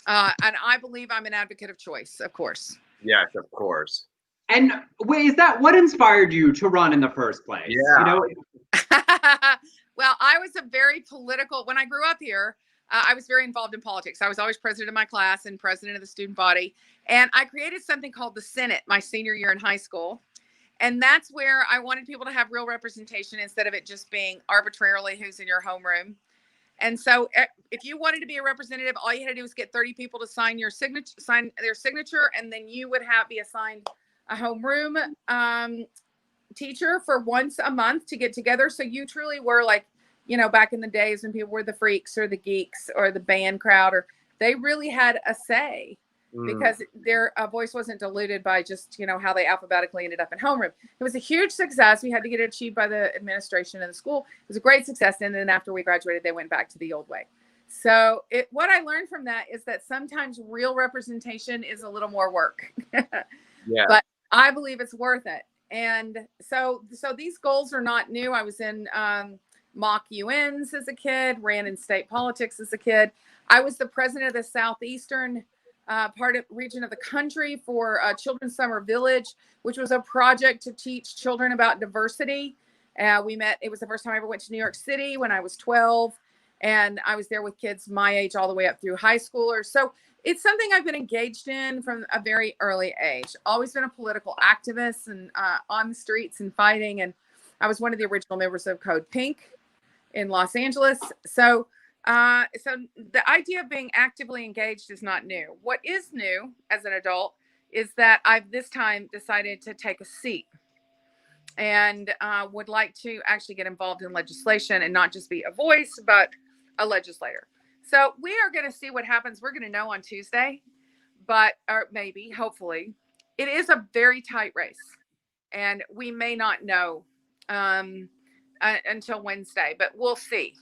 S3: And I believe I'm an advocate of choice, of course.
S1: Yes, of course.
S2: And wait, is that what inspired you to run in the first place?
S1: Yeah.
S3: Well, I was when I grew up here, I was very involved in politics. I was always president of my class and president of the student body. And I created something called the Senate my senior year in high school. And that's where I wanted people to have real representation instead of it just being arbitrarily who's in your homeroom. And so if you wanted to be a representative, all you had to do was get 30 people to sign their signature, and then you would be assigned a homeroom teacher for once a month to get together. So you truly were like, back in the days when people were the freaks or the geeks or the band crowd, or they really had a say because their voice wasn't diluted by just, how they alphabetically ended up in homeroom. It was a huge success. We had to get it achieved by the administration and the school. It was a great success. And then after we graduated, they went back to the old way. So what I learned from that is that sometimes real representation is a little more work.
S1: Yeah.
S3: But I believe it's worth it. And so these goals are not new. I was in mock UNs as a kid, ran in state politics as a kid. I was the president of the southeastern region of the country for Children's Summer Village, which was a project to teach children about diversity. It was the first time I ever went to New York City when I was 12. And I was there with kids my age all the way up through high schoolers. So it's something I've been engaged in from a very early age. Always been a political activist and on the streets and fighting. And I was one of the original members of Code Pink in Los Angeles. So the idea of being actively engaged is not new. What is new as an adult is that I've this time decided to take a seat and would like to actually get involved in legislation and not just be a voice, but a legislator. So we are going to see what happens. We're going to know on Tuesday, or maybe, hopefully. It is a very tight race, and we may not know until Wednesday, but we'll see.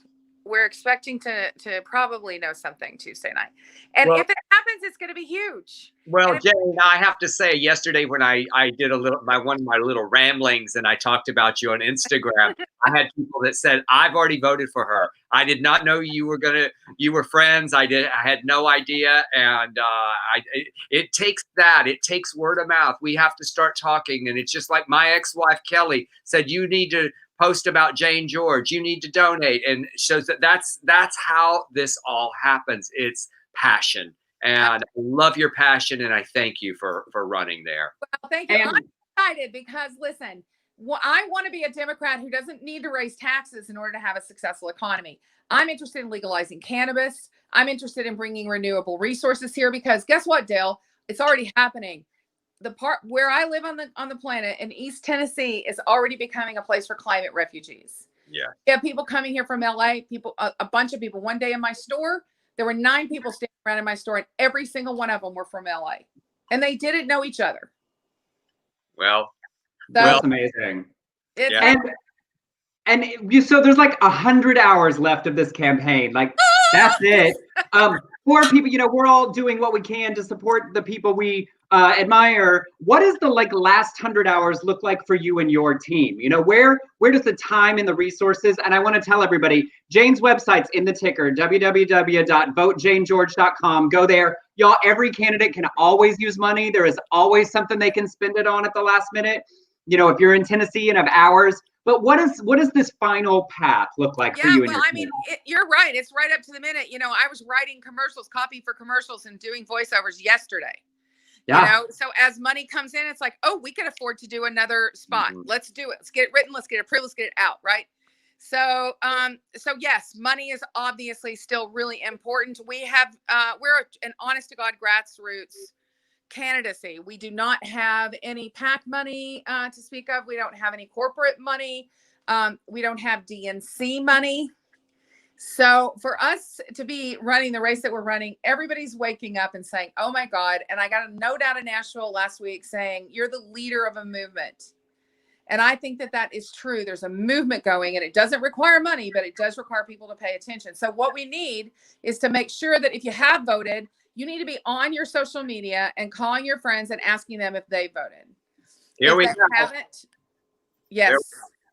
S3: We're expecting to probably know something Tuesday night. And if it happens, it's going to be huge.
S1: Well, Jane, I have to say, yesterday when I did one of my little ramblings and I talked about you on Instagram, I had people that said, I've already voted for her. I did not know you were friends. I had no idea. And it takes word of mouth. We have to start talking. And it's just like my ex-wife, Kelly, said, you need to post about Jane George. You need to donate. And shows that's how this all happens. It's passion. And I love your passion, and I thank you for running there.
S3: Well, thank you. I'm excited because, listen, I want to be a Democrat who doesn't need to raise taxes in order to have a successful economy. I'm interested in legalizing cannabis. I'm interested in bringing renewable resources here because guess what, Dale? It's already happening. The part where I live on the planet in East Tennessee is already becoming a place for climate refugees.
S1: Yeah.
S3: You have people coming here from LA, a bunch of people. One day in my store, there were 9 people standing around in my store, and every single one of them were from LA, and they didn't know each other.
S1: Well,
S2: that's amazing.
S3: It's
S2: So there's like 100 hours left of this campaign. Like that's it. For people, we're all doing what we can to support the people we admire. What does the last 100 hours look like for you and your team? Where does the time and the resources? And I want to tell everybody, Jane's website's in the ticker, www.votejanegeorge.com. Go there. Y'all, every candidate can always use money. There is always something they can spend it on at the last minute. If you're in Tennessee and have hours. But what does this final path look like for you and your team?
S3: You're right. It's right up to the minute. I was writing copy for commercials and doing voiceovers yesterday.
S2: Yeah.
S3: So as money comes in, it's like, oh, we can afford to do another spot. Mm-hmm. Let's do it. Let's get it written. Let's get it approved. Let's get it out. Right. So yes, money is obviously still really important. We're an honest to God grassroots candidacy. We do not have any PAC money to speak of. We don't have any corporate money. We don't have DNC money. So for us to be running the race that we're running, everybody's waking up and saying, oh my God. And I got a note out of Nashville last week saying, you're the leader of a movement. And I think that is true. There's a movement going, and it doesn't require money, but it does require people to pay attention. So what we need is to make sure that if you have voted, you need to be on your social media and calling your friends and asking them if they voted.
S1: Here we go.
S3: Haven't, yes.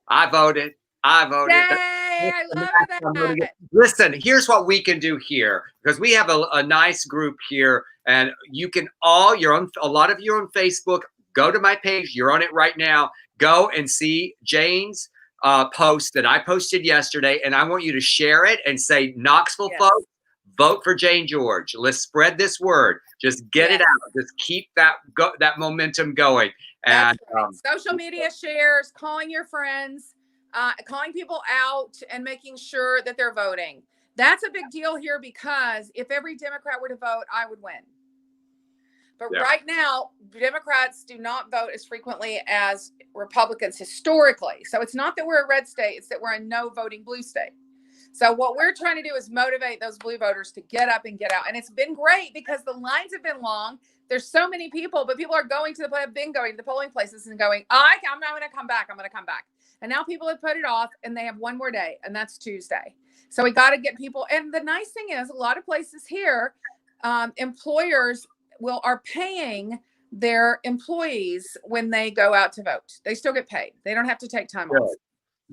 S1: I voted.
S3: Yay, I love that.
S1: Listen, here's what we can do here, because we have a nice group here, and you can a lot of you are on Facebook. Go to my page. You're on it right now. Go and see Jane's post that I posted yesterday, and I want you to share it and say, Knoxville folks, vote for Jane George. Let's spread this word. Just get it out. Just keep that momentum going. And
S3: right. Social media shares, calling your friends, calling people out, and making sure that they're voting. That's a big deal here, because if every Democrat were to vote, I would win. But right now, Democrats do not vote as frequently as Republicans historically. So it's not that we're a red state, it's that we're a no voting blue state. So what we're trying to do is motivate those blue voters to get up and get out. And it's been great because the lines have been long. There's so many people, but people are going to the polling places and going, I'm not going to come back. I'm going to come back. And now people have put it off, and they have one more day, and that's Tuesday. So we got to get people. And the nice thing is, a lot of places here, employers are paying their employees when they go out to vote. They still get paid. They don't have to take time off.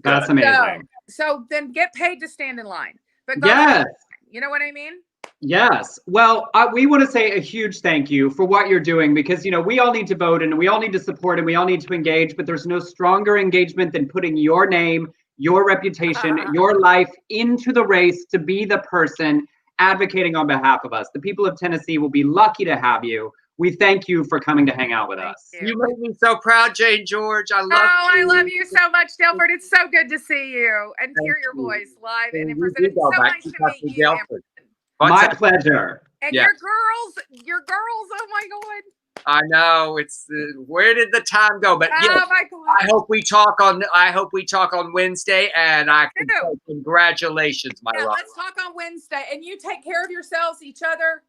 S2: That's amazing.
S3: So then get paid to stand in line. But go
S2: Yes.
S3: ahead. You know what I mean?
S2: Yes. Well, we want to say a huge thank you for what you're doing, because, you know, we all need to vote and we all need to support and we all need to engage, but there's no stronger engagement than putting your name, your reputation, your life into the race to be the person advocating on behalf of us. The people of Tennessee will be lucky to have you. We thank you for coming to hang out with us.
S1: You made me so proud, Jane George. I love
S3: I
S1: you.
S3: love you so much, Delford. It's so good to see you and hear your voice live and in person. It's so nice to meet you, Emerson.
S2: My pleasure.
S3: And
S1: Yeah.
S3: your girls, oh my God.
S1: I know it's where did the time go? But yeah,
S3: my God.
S1: I hope we talk on Wednesday, and I can say congratulations, my love.
S3: Let's talk on Wednesday, and you take care of yourselves, each other.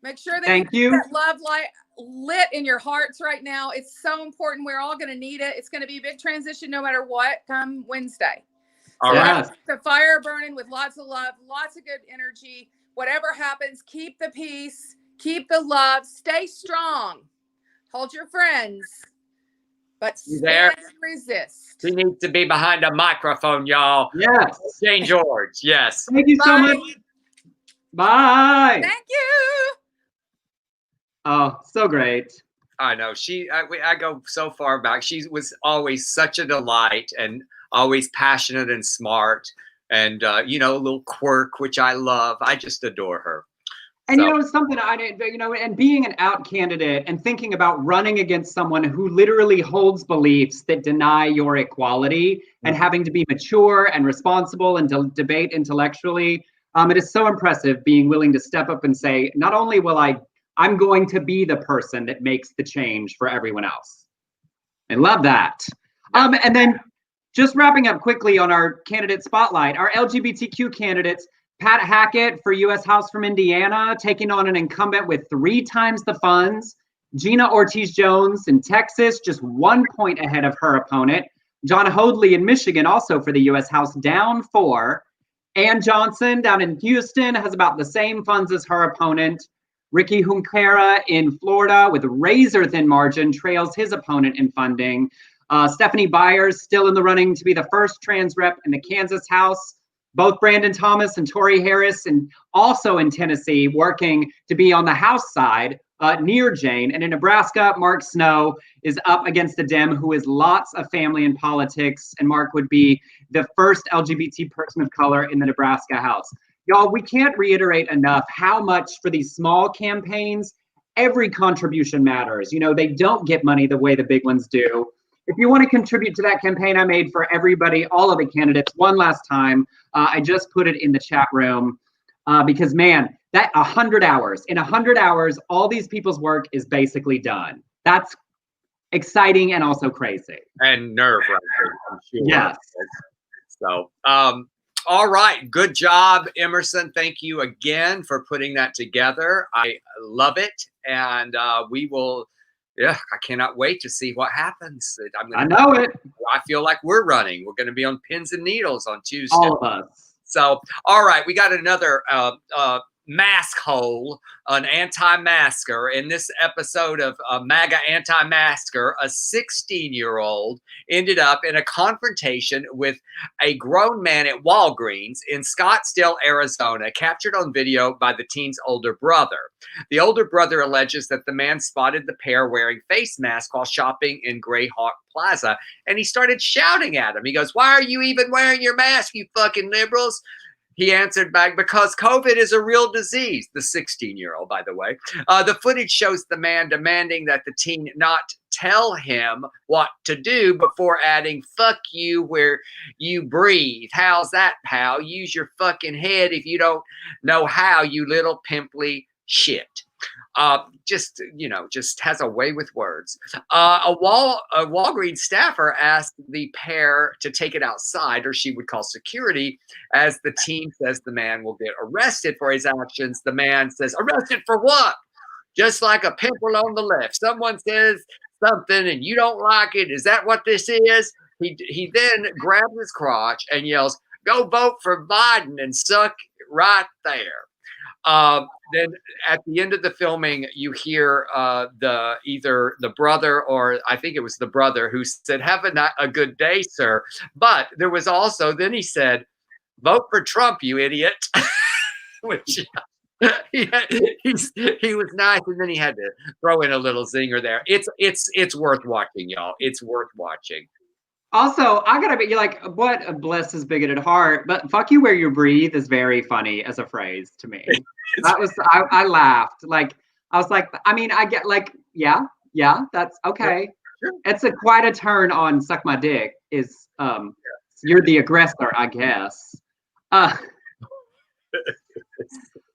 S3: Make sure that
S2: Thank
S3: you
S2: you.
S3: keep that love light lit in your hearts right now. It's so important. We're all going to need it. It's going to be a big transition no matter what come Wednesday.
S1: All right.
S3: The fire burning with lots of love, lots of good energy. Whatever happens, keep the peace, keep the love, stay strong. Hold your friends, but stand and resist.
S1: He needs to be behind a microphone, y'all.
S2: Yes.
S1: Jane George, yes.
S2: Thank you so much. Bye.
S3: Thank you.
S2: Oh, so great.
S1: I know. I go so far back. She was always such a delight and always passionate and smart and, you know, a little quirk, which I love. I just adore her.
S2: And, you know, something I didn't, you know, and being an out candidate and thinking about running against someone who literally holds beliefs that deny your equality and having to be mature and responsible and debate intellectually. It is so impressive being willing to step up and say, not only will I'm going to be the person that makes the change for everyone else. I love that. And then just wrapping up quickly on our candidate spotlight, our LGBTQ candidates, Pat Hackett for U.S. House from Indiana, taking on an incumbent with 3 times the funds. Gina Ortiz-Jones in Texas, just 1 point ahead of her opponent. John Hoadley in Michigan, also for the U.S. House, down 4. Ann Johnson down in Houston has about the same funds as her opponent. Ricky Junquera in Florida with a razor-thin margin trails his opponent in funding. Stephanie Byers still in the running to be the first trans rep in the Kansas House. Both Brandon Thomas and Tori Harris, and also in Tennessee, working to be on the House side near Jane. And in Nebraska, Mark Snow is up against a Dem who has lots of family in politics. And Mark would be the first LGBT person of color in the Nebraska House. Y'all, we can't reiterate enough how much for these small campaigns, every contribution matters. You know, they don't get money the way the big ones do. If you want to contribute to that campaign I made for everybody, all of the candidates, one last time, I just put it in the chat room because, man, that 100 hours, in 100 hours, all these people's work is basically done. That's exciting and also crazy.
S1: And nerve-wracking, I'm sure.
S2: Yes.
S1: So, all right. Good job, Emerson. Thank you again for putting that together. I love it. And we will, I cannot wait to see what happens.
S2: I know it.
S1: I feel like we're running. We're going to be on pins and needles on Tuesday.
S2: All of us.
S1: So, all right. We got another mask hole, an anti-masker. In this episode of MAGA Anti-Masker, a 16-year-old ended up in a confrontation with a grown man at Walgreens in Scottsdale, Arizona, captured on video by the teen's older brother. The older brother alleges that the man spotted the pair wearing face masks while shopping in Greyhawk Plaza, and he started shouting at him. He goes, "Why are you even wearing your mask, you fucking liberals?" He answered back, "Because COVID is a real disease." The 16-year-old, by the way. The footage shows the man demanding that the teen not tell him what to do before adding, "Fuck you where you breathe. How's that, pal? Use your fucking head if you don't know how, you little pimply shit." Just has a way with words. A Walgreens staffer asked the pair to take it outside or she would call security. As the teen says the man will get arrested for his actions, the man says, "Arrested for what? Just like a pimple on the left. Someone says something and you don't like it. Is that what this is?" He then grabs his crotch and yells, "Go vote for Biden," and suck right there. Then at the end of the filming, you hear either the brother or I think it was the brother who said, "Have a good day, sir." But there was also, then he said, "Vote for Trump, you idiot," which he was nice, and then he had to throw in a little zinger there. It's worth watching, y'all. It's worth watching.
S2: Also, I gotta be like, what a bless his bigoted heart, but "fuck you where you breathe" is very funny as a phrase to me. That was I laughed. Like I was like, I mean, I get like, yeah, that's okay.
S1: Sure.
S2: It's quite a turn on "suck my dick" is you're the aggressor, I guess.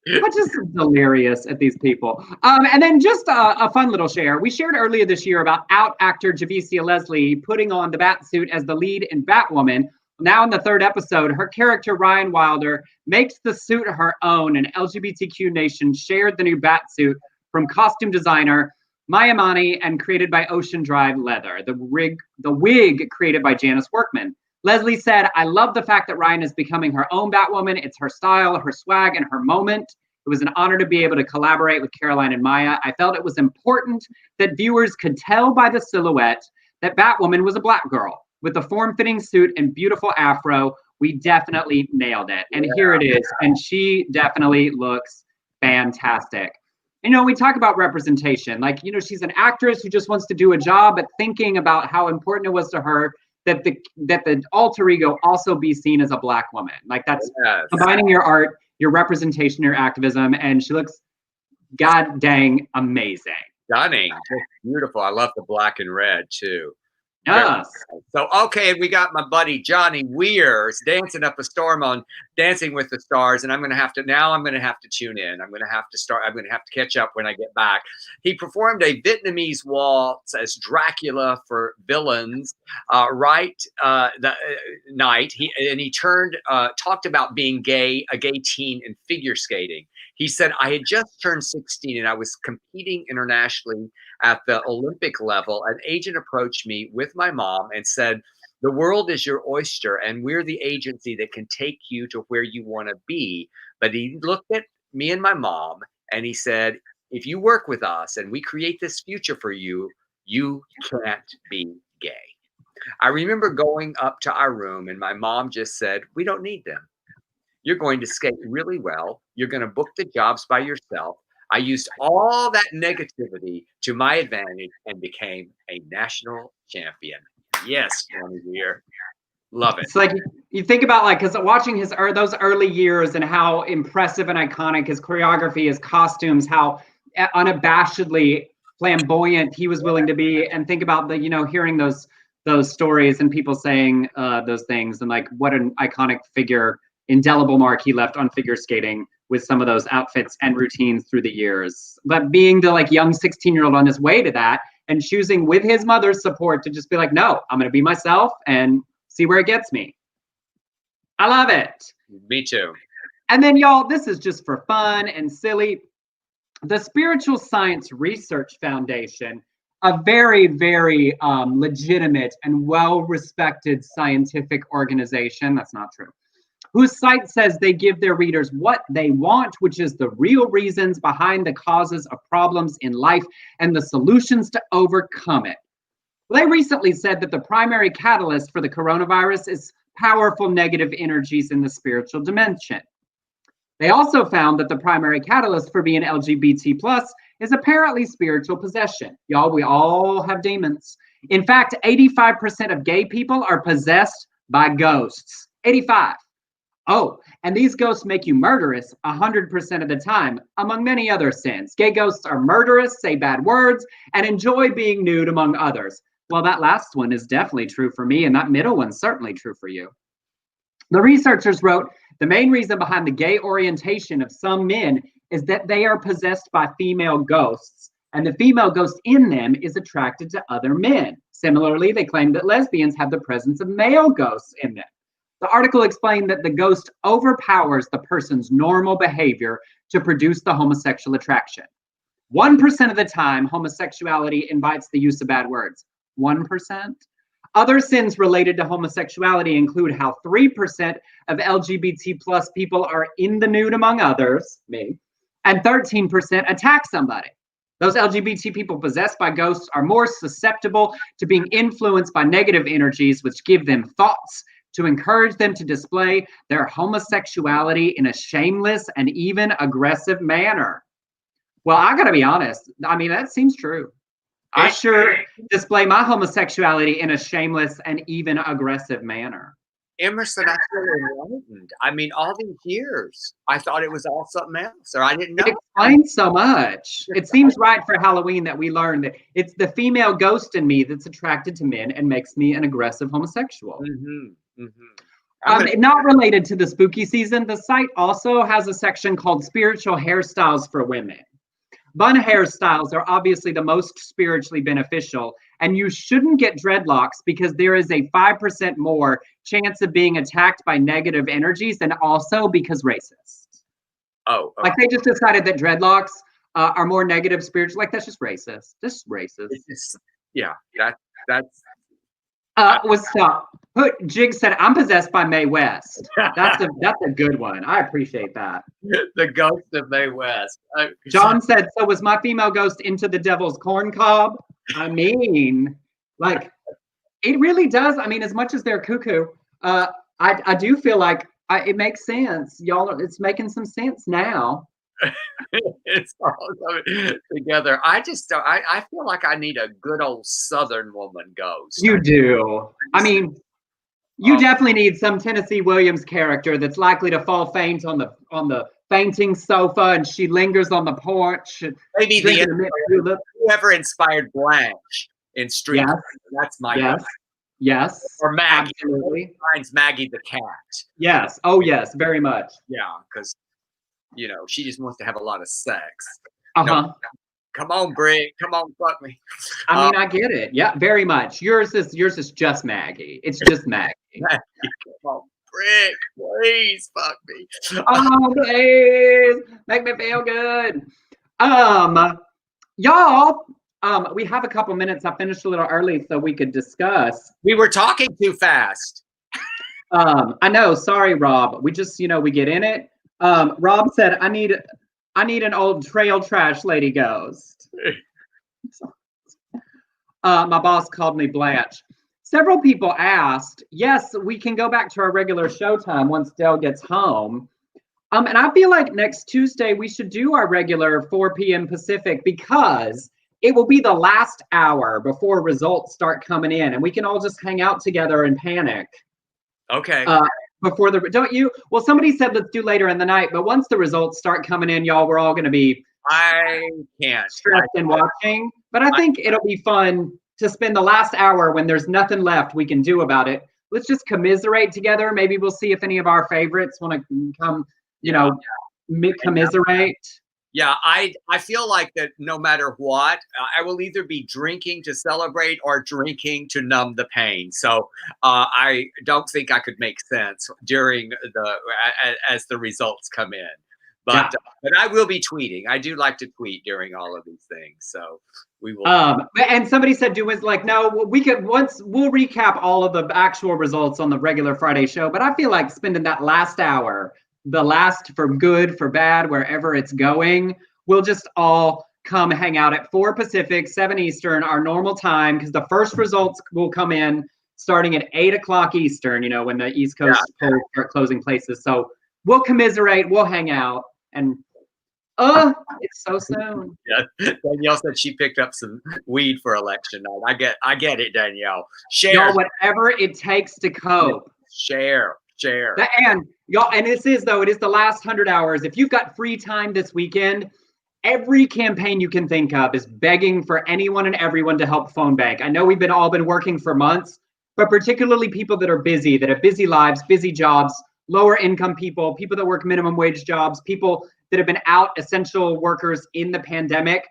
S2: Which is delirious at these people. And then just a fun little share. We shared earlier this year about out actor Javicia Leslie putting on the bat suit as the lead in Batwoman. Now in the third episode, her character Ryan Wilder makes the suit her own, and LGBTQ Nation shared the new bat suit from costume designer Maya Mani and created by Ocean Drive Leather. The wig created by Janice Workman. Leslie said, "I love the fact that Ryan is becoming her own Batwoman. It's her style, her swag, and her moment. It was an honor to be able to collaborate with Caroline and Maya. I felt it was important that viewers could tell by the silhouette that Batwoman was a Black girl. With the form-fitting suit and beautiful afro, we definitely nailed it." And here it is. And she definitely looks fantastic. You know, we talk about representation. Like, you know, she's an actress who just wants to do a job, but thinking about how important it was to her that the alter ego also be seen as a Black woman. Like that's combining your art, your representation, your activism, and she looks god dang amazing.
S1: Stunning, just beautiful. I love the black and red too.
S2: Yes.
S1: So okay, we got my buddy Johnny Weir dancing up a storm on Dancing with the Stars, and I'm gonna have to tune in. I'm gonna have to catch up when I get back. He performed a Vietnamese waltz as Dracula for Villains the night. He talked about being gay, a gay teen in figure skating. He said, "I had just turned 16 and I was competing internationally at the Olympic level. An agent approached me with my mom and said, 'The world is your oyster and we're the agency that can take you to where you want to be.' But he looked at me and my mom and he said, 'If you work with us and we create this future for you, you can't be gay.' I remember going up to our room and my mom just said, 'We don't need them. You're going to skate really well. You're going to book the jobs by yourself.' I used all that negativity to my advantage and became a national champion." Yes, Johnny Weir. Love it.
S2: It's like you think about like, because watching those early years and how impressive and iconic his choreography, his costumes, how unabashedly flamboyant he was willing to be, and think about the, you know, hearing those stories and people saying those things, and like what an iconic figure, indelible mark he left on figure skating with some of those outfits and routines through the years. But being the like young 16-year-old on his way to that and choosing with his mother's support to just be like, "No, I'm going to be myself and see where it gets me." I love it.
S1: Me too.
S2: And then y'all, this is just for fun and silly. The Spiritual Science Research Foundation, a very, very legitimate and well-respected scientific organization, that's not true, whose site says they give their readers what they want, which is the real reasons behind the causes of problems in life and the solutions to overcome it. Well, they recently said that the primary catalyst for the coronavirus is powerful negative energies in the spiritual dimension. They also found that the primary catalyst for being LGBT+ is apparently spiritual possession. Y'all, we all have demons. In fact, 85% of gay people are possessed by ghosts. 85. Oh, and these ghosts make you murderous 100% of the time, among many other sins. Gay ghosts are murderous, say bad words, and enjoy being nude, among others. Well, that last one is definitely true for me, and that middle one's certainly true for you. The researchers wrote, the main reason behind the gay orientation of some men is that they are possessed by female ghosts, and the female ghost in them is attracted to other men. Similarly, they claim that lesbians have the presence of male ghosts in them. The article explained that the ghost overpowers the person's normal behavior to produce the homosexual attraction. 1% of the time, homosexuality invites the use of bad words. 1%. Other sins related to homosexuality include how 3% of LGBT+ people are in the nude, among others, me, and 13% attack somebody. Those LGBT people possessed by ghosts are more susceptible to being influenced by negative energies, which give them thoughts to encourage them to display their homosexuality in a shameless and even aggressive manner. Well, I gotta be honest. I mean, that seems true. I sure display my homosexuality in a shameless and even aggressive manner.
S1: Emerson, I feel enlightened. I mean, all these years, I thought it was all something else, or I didn't know.
S2: It explains so much. It seems right for Halloween that we learned that it's the female ghost in me that's attracted to men and makes me an aggressive homosexual. Not related to the spooky season, the site also has a section called Spiritual Hairstyles for Women. Bun hairstyles are obviously the most spiritually beneficial, and you shouldn't get dreadlocks because there is a 5% more chance of being attacked by negative energies, and also because racist.
S1: Oh, okay.
S2: Like they just decided that dreadlocks are more negative spiritual. Like that's just racist. Just racist.
S1: That's.
S2: Was stop. Jig said, "I'm possessed by Mae West." That's a good one. I appreciate that.
S1: The ghost of Mae West.
S2: John said, "So was my female ghost into the devil's corn cob?" I mean, like, it really does. I mean, as much as they're cuckoo, I do feel like it makes sense. Y'all, it's making some sense now.
S1: It's all coming together. I feel like I need a good old Southern woman ghost.
S2: You do. I mean, you definitely need some Tennessee Williams character that's likely to fall faint on the fainting sofa, and she lingers on the porch.
S1: Maybe whoever inspired Blanche in Street.
S2: Yes.
S1: That's my
S2: ghost. Yes.
S1: Or Maggie.
S2: Absolutely.
S1: Finds Maggie the cat.
S2: Yes. Oh, yes. Very much.
S1: Yeah, because she just wants to have a lot of sex.
S2: No,
S1: come on, Brig. Come on, fuck me.
S2: I mean, I get it. Yeah, very much. Yours is just Maggie. It's just Maggie.
S1: Come on, Brig. Please fuck me.
S2: Oh, please make me feel good. Y'all. We have a couple minutes. I finished a little early so we could discuss.
S1: We were talking too fast.
S2: I know. Sorry, Rob. We just, we get in it. Rob said, I need an old trail trash lady ghost. My boss called me Blanche. Several people asked, yes, we can go back to our regular showtime once Dell gets home. And I feel like next Tuesday we should do our regular 4 p.m. Pacific because it will be the last hour before results start coming in, and we can all just hang out together and panic.
S1: Okay.
S2: Before don't you? Well, somebody said let's do later in the night, but once the results start coming in, y'all, we're all going to be
S1: I can't
S2: stressed and watching. But I think it'll be fun to spend the last hour when there's nothing left we can do about it. Let's just commiserate together. Maybe we'll see if any of our favorites want to come, commiserate.
S1: Yeah, I feel like that no matter what, I will either be drinking to celebrate or drinking to numb the pain. So I don't think I could make sense during as the results come in. But I will be tweeting. I do like to tweet during all of these things. So we will.
S2: And somebody said, no, we'll recap all of the actual results on the regular Friday show. But I feel like spending that last hour, the last for good, for bad, wherever it's going, we'll just all come hang out at 4 Pacific, 7 Eastern, our normal time, because the first results will come in starting at 8 o'clock Eastern, when the East Coast polls start closing places. So we'll commiserate, we'll hang out, and it's so soon.
S1: Yeah, Danielle said she picked up some weed for election night. I get it, Danielle. Share.
S2: Y'all, whatever it takes to cope.
S1: Share.
S2: And y'all, and it is the last 100 hours. If you've got free time this weekend, every campaign you can think of is begging for anyone and everyone to help phone bank. I know we've all been working for months, but particularly people that are busy, that have busy lives, busy jobs, lower income people that work minimum wage jobs, people that have been out, essential workers in the pandemic.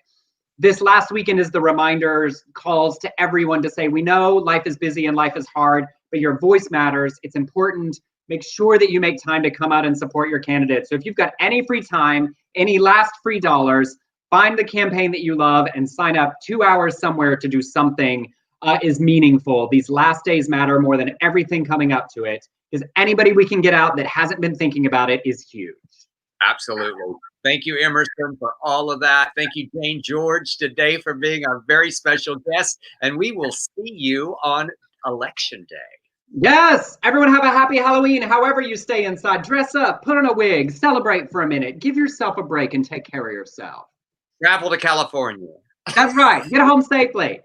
S2: This last weekend is the reminders, calls to everyone to say, we know life is busy and life is hard, but your voice matters. It's important. Make sure that you make time to come out and support your candidate. So if you've got any free time, any last free dollars, find the campaign that you love and sign up 2 hours somewhere to do something is meaningful. These last days matter more than everything coming up to it, because anybody we can get out that hasn't been thinking about it is huge.
S1: Absolutely. Thank you, Emerson, for all of that. Thank you, Jane George, today for being our very special guest. And we will see you on Election Day.
S2: Yes, everyone have a happy Halloween. However you stay inside, dress up, put on a wig, celebrate for a minute, give yourself a break and take care of yourself.
S1: Travel to California.
S2: That's right. Get home safely.